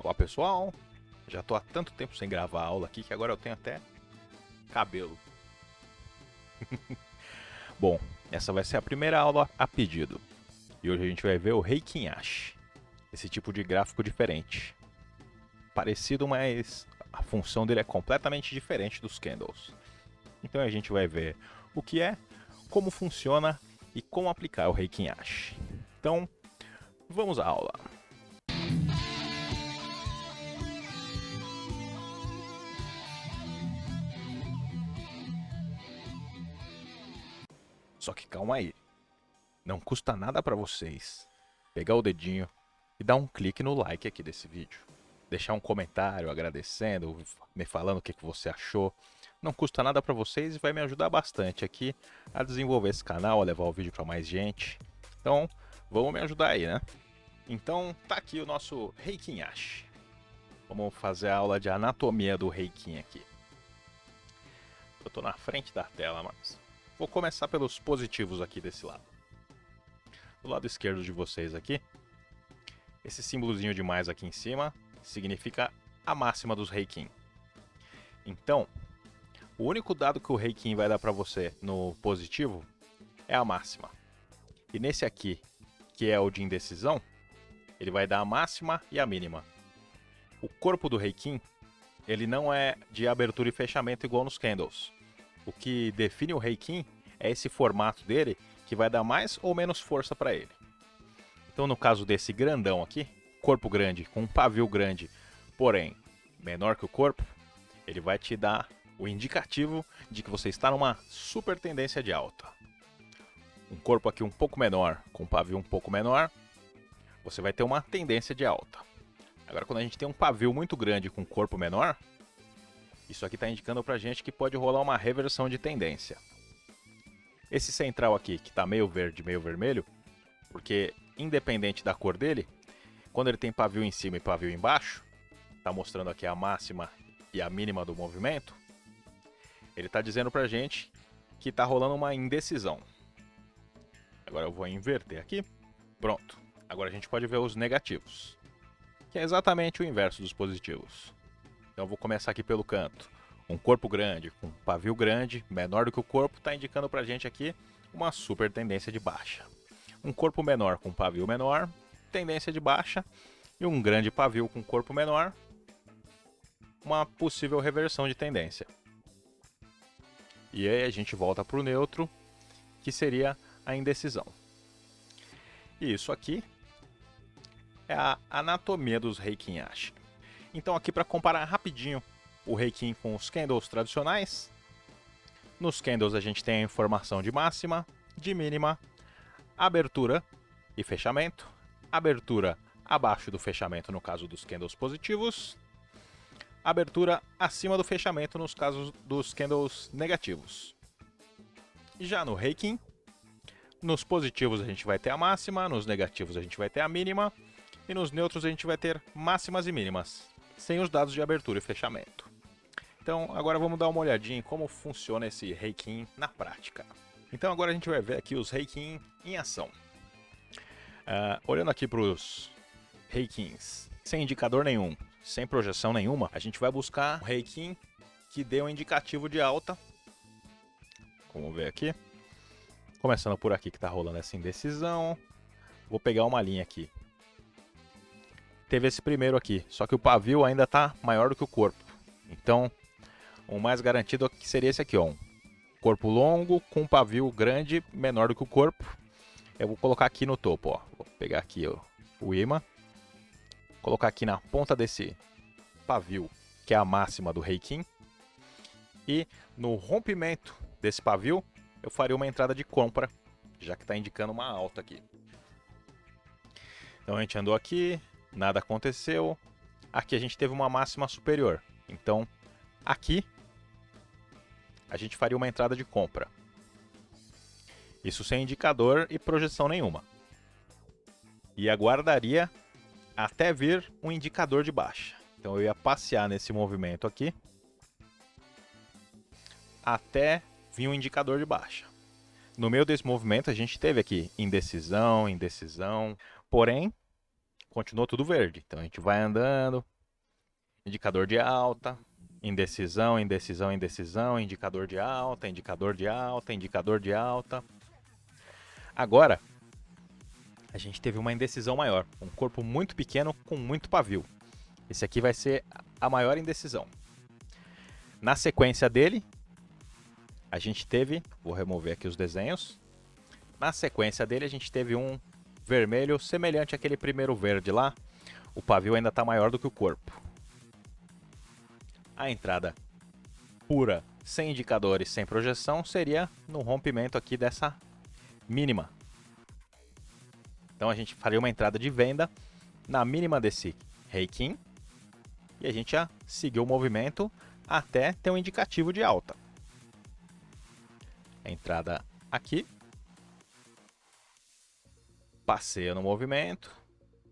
Olá pessoal, já tô há tanto tempo sem gravar aula aqui que agora eu tenho até cabelo. Bom, essa vai ser a primeira aula a pedido. E hoje a gente vai ver o Heikin-Ashi. Esse tipo de gráfico diferente. Parecido, mas a função dele é completamente diferente dos candles. Então a gente vai ver o que é, como funciona e como aplicar o Heikin-Ashi. Então, vamos à aula. Só que calma aí, não custa nada para vocês pegar o dedinho e dar um clique no like aqui desse vídeo. Deixar um comentário agradecendo, me falando o que você achou. Não custa nada para vocês e vai me ajudar bastante aqui a desenvolver esse canal, a levar o vídeo para mais gente. Então, vamos me ajudar aí, né? Então, tá aqui o nosso Heikin-Ashi. Vamos fazer a aula de anatomia do Heikin aqui. Eu tô na frente da tela, mas vou começar pelos positivos aqui desse lado. Do lado esquerdo de vocês aqui, esse símbolozinho de mais aqui em cima significa a máxima dos Heikin. Então, o único dado que o Heikin vai dar para você no positivo é a máxima. E nesse aqui, que é o de indecisão, ele vai dar a máxima e a mínima. O corpo do Heikin, ele não é de abertura e fechamento igual nos candles. O que define o Heikin é esse formato dele, que vai dar mais ou menos força para ele. Então, no caso desse grandão aqui, corpo grande com um pavio grande, porém menor que o corpo, ele vai te dar o indicativo de que você está numa super tendência de alta. Um corpo aqui um pouco menor, com um pavio um pouco menor, você vai ter uma tendência de alta. Agora, quando a gente tem um pavio muito grande com um corpo menor, isso aqui está indicando pra gente que pode rolar uma reversão de tendência. Esse central aqui, que está meio verde, meio vermelho, porque independente da cor dele, quando ele tem pavio em cima e pavio embaixo, está mostrando aqui a máxima e a mínima do movimento, ele está dizendo pra gente que está rolando uma indecisão. Agora eu vou inverter aqui. Pronto. Agora a gente pode ver os negativos, que é exatamente o inverso dos positivos. Então eu vou começar aqui pelo canto. Um corpo grande, com um pavio grande, menor do que o corpo, está indicando pra gente aqui uma super tendência de baixa. Um corpo menor com pavio menor, tendência de baixa. E um grande pavio com corpo menor, uma possível reversão de tendência. E aí a gente volta para o neutro, que seria a indecisão. E isso aqui é a anatomia dos Heikin-Ashi. Então aqui para comparar rapidinho o Heikin com os candles tradicionais. Nos candles a gente tem a informação de máxima, de mínima, abertura e fechamento. Abertura abaixo do fechamento no caso dos candles positivos. Abertura acima do fechamento nos casos dos candles negativos. Já no Heikin, nos positivos a gente vai ter a máxima, nos negativos a gente vai ter a mínima e nos neutros a gente vai ter máximas e mínimas, sem os dados de abertura e fechamento. Então agora vamos dar uma olhadinha em como funciona esse Heikin na prática. Então agora a gente vai ver aqui os Heikin em ação. Olhando aqui para os Heikins, sem indicador nenhum, sem projeção nenhuma, a gente vai buscar um Heikin que dê um indicativo de alta. Vamos ver aqui. Começando por aqui que está rolando essa indecisão. Vou pegar uma linha aqui. Teve esse primeiro aqui, só que o pavio ainda está maior do que o corpo. Então, o mais garantido aqui seria esse aqui, ó. Um corpo longo com pavio grande, menor do que o corpo. Eu vou colocar aqui no topo, ó. Vou pegar aqui ó, o imã. Colocar aqui na ponta desse pavio, que é a máxima do Heikin. E no rompimento desse pavio, eu faria uma entrada de compra, já que está indicando uma alta aqui. Então a gente andou aqui, nada aconteceu. Aqui a gente teve uma máxima superior. Então aqui a gente faria uma entrada de compra. Isso sem indicador e projeção nenhuma. E aguardaria até vir um indicador de baixa. Então eu ia passear nesse movimento aqui até vir um indicador de baixa. No meio desse movimento a gente teve aqui indecisão, indecisão, porém continuou tudo verde. Então a gente vai andando, indicador de alta, indecisão, indecisão, indecisão, indicador de alta, indicador de alta, indicador de alta. Agora, a gente teve uma indecisão maior, um corpo muito pequeno com muito pavio. Esse aqui vai ser a maior indecisão. Na sequência dele, a gente teve, vou remover aqui os desenhos. Na sequência dele, a gente teve um vermelho semelhante àquele primeiro verde lá. O pavio ainda está maior do que o corpo. A entrada pura, sem indicadores, sem projeção, seria no rompimento aqui dessa mínima. Então a gente faria uma entrada de venda na mínima desse Heikin e a gente já seguiu o movimento até ter um indicativo de alta. Entrada aqui, passeia no movimento,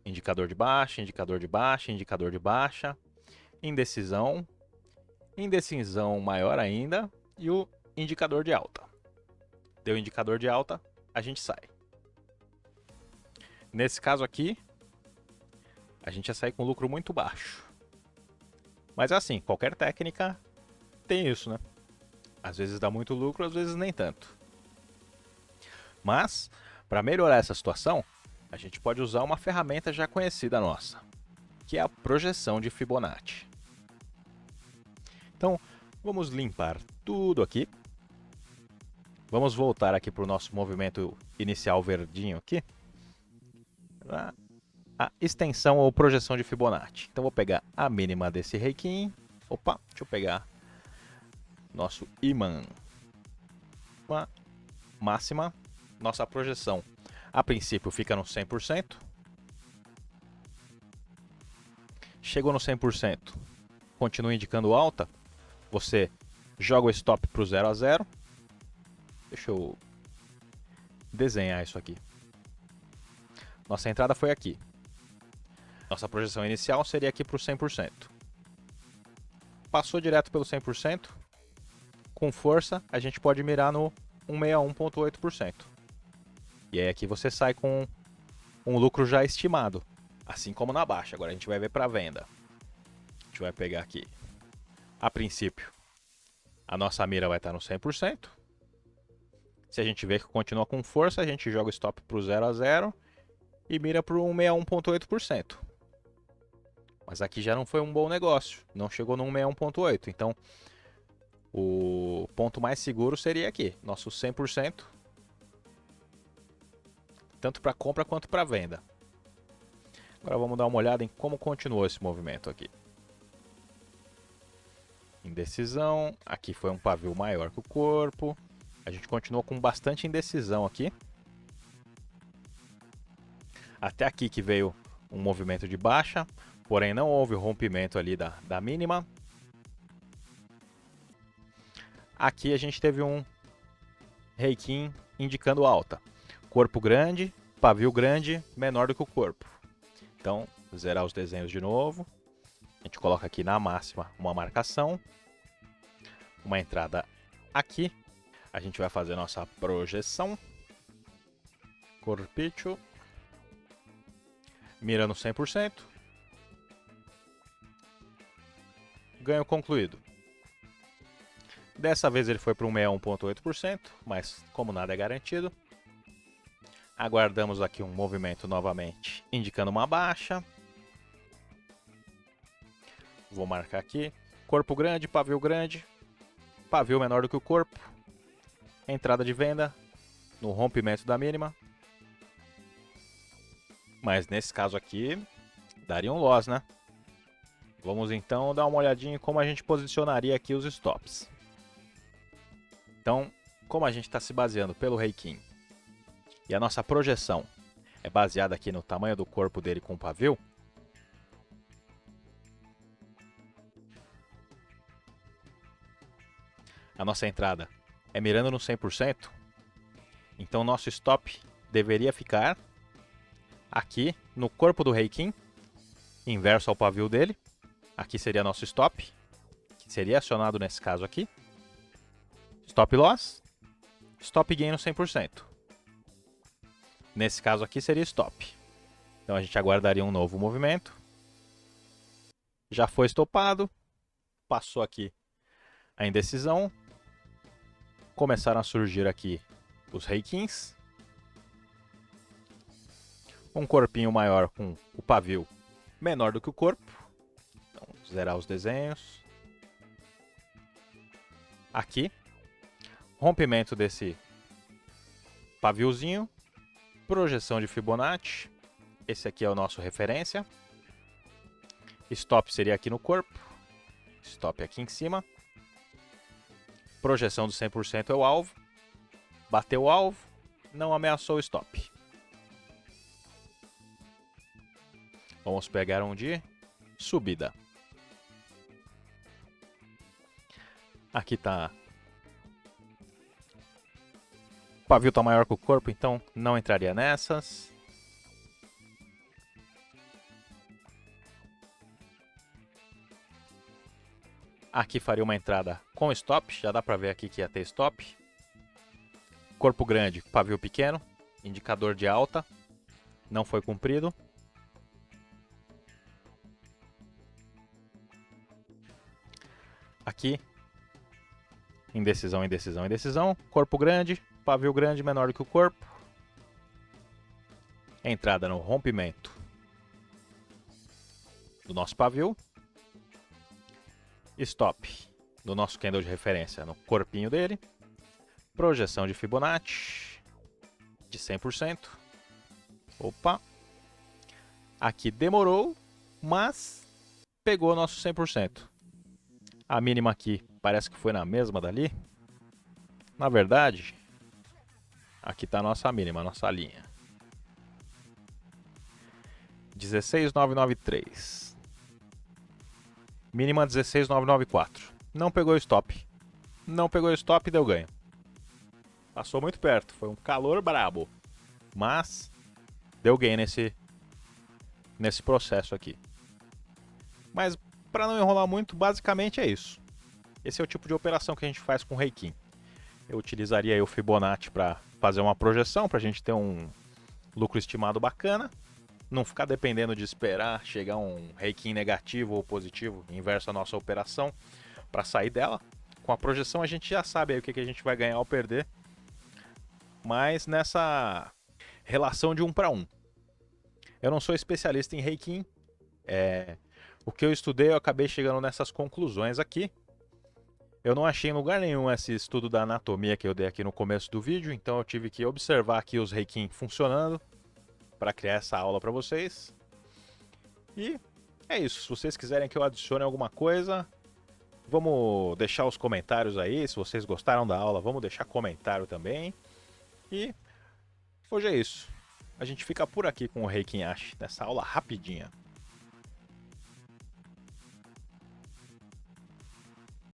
indicador de baixa, indicador de baixa, indicador de baixa, indecisão, indecisão maior ainda e o indicador de alta. Deu indicador de alta, a gente sai. Nesse caso aqui, a gente ia sair com lucro muito baixo. Mas assim, qualquer técnica tem isso, né? Às vezes dá muito lucro, às vezes nem tanto. Mas, para melhorar essa situação, a gente pode usar uma ferramenta já conhecida nossa, que é a projeção de Fibonacci. Então, vamos limpar tudo aqui. Vamos voltar aqui para o nosso movimento inicial verdinho aqui. A extensão ou projeção de Fibonacci. Então, vou pegar a mínima desse Heikin. Opa, deixa eu pegar nosso imã. Uma máxima. Nossa projeção, a princípio, fica no 100%. Chegou no 100%, continua indicando alta. Você joga o stop para o 0 a 0. Deixa eu desenhar isso aqui. Nossa entrada foi aqui. Nossa projeção inicial seria aqui para o 100%. Passou direto pelo 100%. Com força, a gente pode mirar no 161,8%. E aí aqui você sai com um lucro já estimado. Assim como na baixa. Agora a gente vai ver para venda. A gente vai pegar aqui. A princípio, a nossa mira vai estar no 100%. Se a gente ver que continua com força, a gente joga o stop para o 0 a 0 e mira para o 161,8%. Mas aqui já não foi um bom negócio, não chegou no 161,8%. Então, o ponto mais seguro seria aqui, nosso 100%, tanto para compra quanto para venda. Agora vamos dar uma olhada em como continuou esse movimento aqui. Indecisão, aqui foi um pavio maior que o corpo. A gente continuou com bastante indecisão aqui. Até aqui que veio um movimento de baixa, porém não houve rompimento ali da mínima. Aqui a gente teve um Heikin indicando alta. Corpo grande, pavio grande, menor do que o corpo. Então, zerar os desenhos de novo. A gente coloca aqui na máxima uma marcação. Uma entrada aqui. A gente vai fazer nossa projeção. Corpício. Mira no 100%. Ganho concluído. Dessa vez ele foi para um 61,8%, mas como nada é garantido, aguardamos aqui um movimento novamente, indicando uma baixa. Vou marcar aqui, corpo grande, pavio menor do que o corpo, entrada de venda no rompimento da mínima. Mas nesse caso aqui, daria um loss, né? Vamos então dar uma olhadinha em como a gente posicionaria aqui os stops. Então, como a gente está se baseando pelo Heikin e a nossa projeção é baseada aqui no tamanho do corpo dele com o pavio, a nossa entrada é mirando no 100%, então nosso stop deveria ficar aqui no corpo do Heikin, inverso ao pavio dele. Aqui seria nosso stop, que seria acionado nesse caso aqui. Stop loss, stop gain no 100%. Nesse caso aqui seria stop. Então a gente aguardaria um novo movimento. Já foi estopado. Passou aqui a indecisão. Começaram a surgir aqui os reikins. Um corpinho maior com o pavio menor do que o corpo. Então, zerar os desenhos. Aqui. Rompimento desse paviozinho. Projeção de Fibonacci. Esse aqui é o nosso referência. Stop seria aqui no corpo. Stop aqui em cima. Projeção do 100% é o alvo. Bateu o alvo. Não ameaçou o stop. Vamos pegar um de subida. Aqui está. O pavio está maior que o corpo, então não entraria nessas. Aqui faria uma entrada com stop, já dá para ver aqui que ia ter stop. Corpo grande, pavio pequeno, indicador de alta, não foi cumprido. Aqui, indecisão, indecisão, indecisão. Corpo grande, pavio grande, menor do que o corpo. Entrada no rompimento do nosso pavio. Stop do nosso candle de referência no corpinho dele. Projeção de Fibonacci de 100%. Opa! Aqui demorou, mas pegou nosso 100%. A mínima aqui parece que foi na mesma dali. Na verdade, aqui está a nossa mínima, a nossa linha. 16.993. Mínima 16.994. Não pegou stop. Não pegou stop e deu ganho. Passou muito perto. Foi um calor brabo. Mas deu ganho nesse processo aqui. Mas para não enrolar muito, basicamente é isso. Esse é o tipo de operação que a gente faz com o Reikin. Eu utilizaria aí o Fibonacci para fazer uma projeção, para a gente ter um lucro estimado bacana. Não ficar dependendo de esperar chegar um Reikin negativo ou positivo, inverso à nossa operação, para sair dela. Com a projeção a gente já sabe aí o que a gente vai ganhar ou perder. Mas nessa relação de 1 para 1. Eu não sou especialista em Reikin. O que eu estudei, eu acabei chegando nessas conclusões aqui. Eu não achei em lugar nenhum esse estudo da anatomia que eu dei aqui no começo do vídeo, então eu tive que observar aqui os Reikin funcionando para criar essa aula para vocês. E é isso. Se vocês quiserem que eu adicione alguma coisa, vamos deixar os comentários aí. Se vocês gostaram da aula, vamos deixar comentário também. E hoje é isso. A gente fica por aqui com o Reikin Ashi, nessa aula rapidinha.